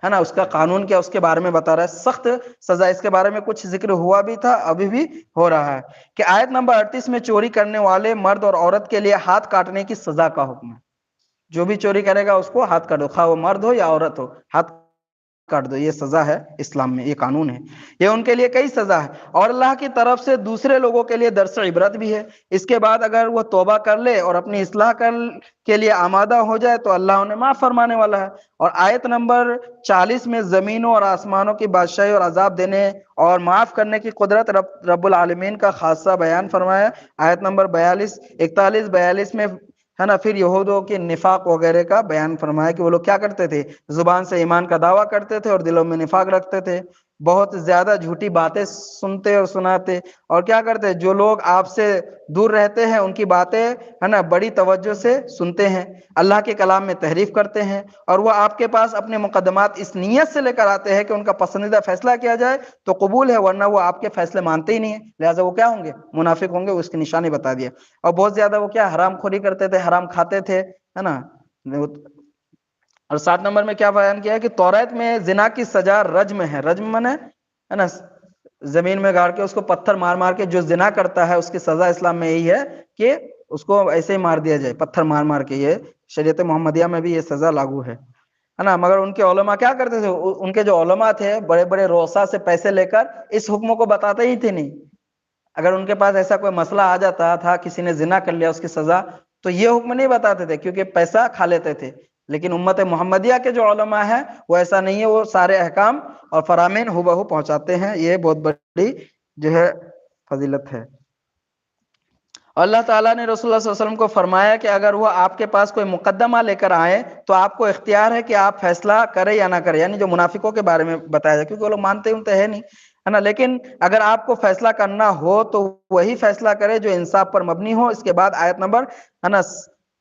ہے نا، اس کا قانون کیا، اس کے بارے میں بتا رہا ہے. سخت سزا، اس کے بارے میں کچھ ذکر ہوا بھی تھا، ابھی بھی ہو رہا ہے. کہ آیت نمبر 38 میں چوری کرنے والے مرد اور عورت کے لیے ہاتھ کاٹنے کی سزا کا حکم ہے. جو بھی چوری کرے گا اس کو ہاتھ کاٹ دو، خواہ وہ مرد ہو یا عورت ہو، ہاتھ کاٹ دو. یہ سزا ہے اسلام میں، یہ قانون ہے، یہ ان کے لیے کئی سزا ہے. اور اللہ کی طرف سے دوسرے لوگوں کے لیے درس عبرت بھی ہے. اس کے بعد اگر وہ توبہ کر لے اور اپنی اصلاح کے لیے آمادہ ہو جائے تو اللہ انہیں معاف فرمانے والا ہے. اور آیت نمبر 40 میں زمینوں اور آسمانوں کی بادشاہی اور عذاب دینے اور معاف کرنے کی قدرت رب العالمین کا خاصہ بیان فرمایا. آیت نمبر 41 میں ہے نا، پھر یہودوں کے نفاق وغیرہ کا بیان فرمایا کہ وہ لوگ کیا کرتے تھے، زبان سے ایمان کا دعویٰ کرتے تھے اور دلوں میں نفاق رکھتے تھے، بہت زیادہ جھوٹی باتیں سنتے اور سناتے. اور کیا کرتے، جو لوگ آپ سے دور رہتے ہیں ان کی باتیں ہے نا بڑی توجہ سے سنتے ہیں، اللہ کے کلام میں تحریف کرتے ہیں، اور وہ آپ کے پاس اپنے مقدمات اس نیت سے لے کر آتے ہیں کہ ان کا پسندیدہ فیصلہ کیا جائے تو قبول ہے، ورنہ وہ آپ کے فیصلے مانتے ہی نہیں ہیں. لہٰذا وہ کیا ہوں گے، منافق ہوں گے. اس کی نشانی بتا دیا. اور بہت زیادہ وہ کیا، حرام خوری کرتے تھے، حرام کھاتے تھے، ہے نا. اور 7 نمبر میں کیا بیان کیا ہے کہ توریت میں زنا کی سزا رجم ہے. رجم ہے نا، زمین میں گاڑ کے اس کو پتھر مار مار کے جو زنا کرتا ہے اس کی سزا اسلام میں یہی ہے کہ اس کو ایسے ہی مار دیا جائے، پتھر مار مار کے. یہ شریعت محمدیہ میں بھی یہ سزا لاگو ہے نا. مگر ان کے علماء کیا کرتے تھے، ان کے جو علماء تھے بڑے بڑے روسا سے پیسے لے کر اس حکم کو بتاتے ہی تھے نہیں. اگر ان کے پاس ایسا کوئی مسئلہ آ جاتا تھا، کسی نے زنا کر لیا اس کی سزا، تو یہ حکم نہیں بتاتے تھے کیونکہ پیسہ کھا لیتے تھے. لیکن امت محمدیہ کے جو علماء ہیں وہ ایسا نہیں ہے، وہ سارے احکام اور فرامین ہو پہنچاتے ہیں. یہ بہت بڑی جو ہے فضیلت ہے. اللہ تعالیٰ نے رسول اللہ صلی اللہ علیہ وسلم کو فرمایا کہ اگر وہ آپ کے پاس کوئی مقدمہ لے کر آئے تو آپ کو اختیار ہے کہ آپ فیصلہ کریں یا نہ کریں. یعنی جو منافقوں کے بارے میں بتایا جائے، کیونکہ وہ لوگ مانتے ہے نہیں، ہے نا. لیکن اگر آپ کو فیصلہ کرنا ہو تو وہی فیصلہ کرے جو انصاف پر مبنی ہو. اس کے بعد آیت نمبر ہے نا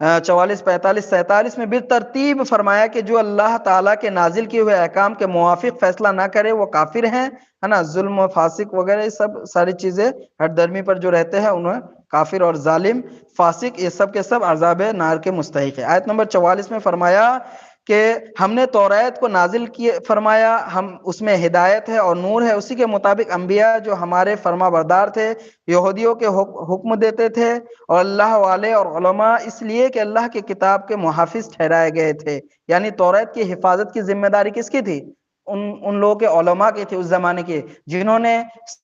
44 45 47 میں بالترتیب فرمایا کہ جو اللہ تعالیٰ کے نازل کیے ہوئے احکام کے موافق فیصلہ نہ کرے وہ کافر ہیں، ہے نا. ظلم و فاسق وغیرہ یہ سب ساری چیزیں ہر درمی پر جو رہتے ہیں انہیں کافر اور ظالم فاسق یہ سب کے سب عذاب نار کے مستحق ہے. آیت نمبر 44 میں فرمایا کہ ہم نے توریت کو نازل کیے، فرمایا ہم اس میں ہدایت ہے اور نور ہے. اسی کے مطابق انبیاء جو ہمارے فرما بردار تھے یہودیوں کے حکم دیتے تھے، اور اللہ والے اور علماء اس لیے کہ اللہ کی کتاب کے محافظ ٹھہرائے گئے تھے. یعنی توریت کی حفاظت کی ذمہ داری کس کی تھی؟ ان لوگوں کے علماء کی تھی اس زمانے کے، جنہوں نے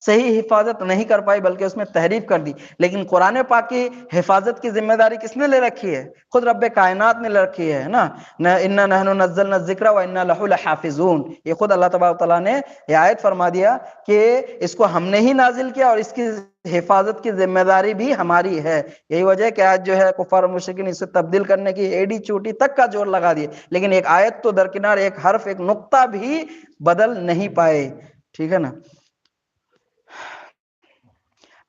صحیح حفاظت نہیں کر پائی بلکہ اس میں تحریف کر دی. لیکن قرآن پاک کی حفاظت کی ذمہ داری کس نے لے رکھی ہے؟ خود رب کائنات نے لے رکھی ہے نا. انا نحن نزلنا الذکر وانا لہ لحافظون. یہ خود اللہ تبارک تعالیٰ نے یہ آیت فرما دیا کہ اس کو ہم نے ہی نازل کیا اور اس کی حفاظت کی ذمہ داری بھی ہماری ہے. یہی وجہ ہے کہ آج جو ہے کفار و مشرکین اسے تبدیل کرنے کی ایڑی چوٹی تک کا زور لگا دیے، لیکن ایک آیت تو درکنار، ایک حرف ایک نقطہ بھی بدل نہیں پائے. ٹھیک ہے نا.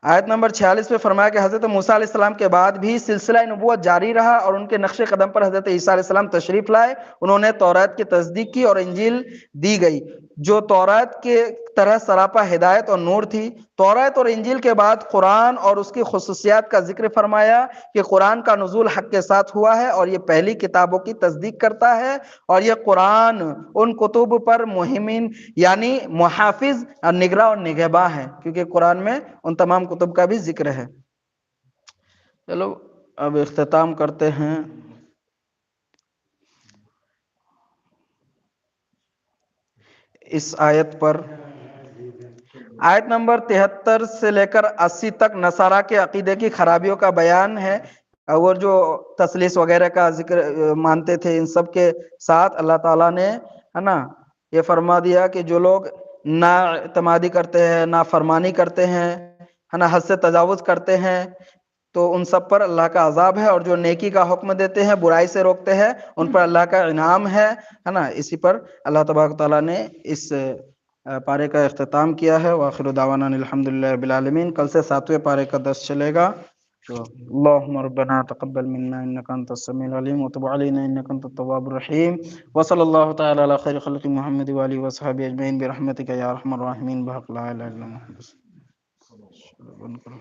آیت نمبر 46 پہ فرمایا کہ حضرت موسیٰ علیہ السلام کے بعد بھی سلسلہ نبوت جاری رہا اور ان کے نقش قدم پر حضرت عیسیٰ علیہ السلام تشریف لائے. انہوں نے توریت کی تصدیق کی اور انجیل دی گئی جو توریت کے طرح سراپا ہدایت اور نور تھی. توریت اور انجیل کے بعد قرآن اور اس کی خصوصیات کا ذکر فرمایا کہ قرآن کا نزول حق کے ساتھ ہوا ہے اور یہ پہلی کتابوں کی تصدیق کرتا ہے، اور یہ قرآن ان کتب پر مہمین یعنی محافظ اور نگراں اور نگہباں ہے، کیونکہ قرآن میں ان تمام کتب کا بھی ذکر ہے. چلو اب اختتام کرتے ہیں. اس آیت پر آیت نمبر 73 سے لے کر 80 تک نصارہ کے عقیدے کی خرابیوں کا بیان ہے، اور جو تثلیث وغیرہ کا ذکر مانتے تھے ان سب کے ساتھ اللہ تعالیٰ نے ہے نا یہ فرما دیا کہ جو لوگ نا اعتمادی کرتے ہیں، نا فرمانی کرتے ہیں، ہے نا، حد سے تجاوز کرتے ہیں، تو ان سب پر اللہ کا عذاب ہے. اور جو نیکی کا حکم دیتے ہیں، برائی سے روکتے ہیں، ان پر اللہ کا انعام ہے نا. اسی پر اللہ تبارک تعالیٰ نے اس پارے کا اختتام کیا ہے. وآخر دعوانا الحمدللہ رب العالمین. کل سے 7ویں پارے کا درس چلے گا. تو اللہم ربنا تقبل منا انک انت السمیع العلیم وتب علینا انک انت التواب الرحیم. وصلی اللہ تعالی علی خیر خلق محمد وآلہ وصحبہ اجمعین برحمتک یا ارحم الراحمین بحق لا الہ الا محمد. بند کرو.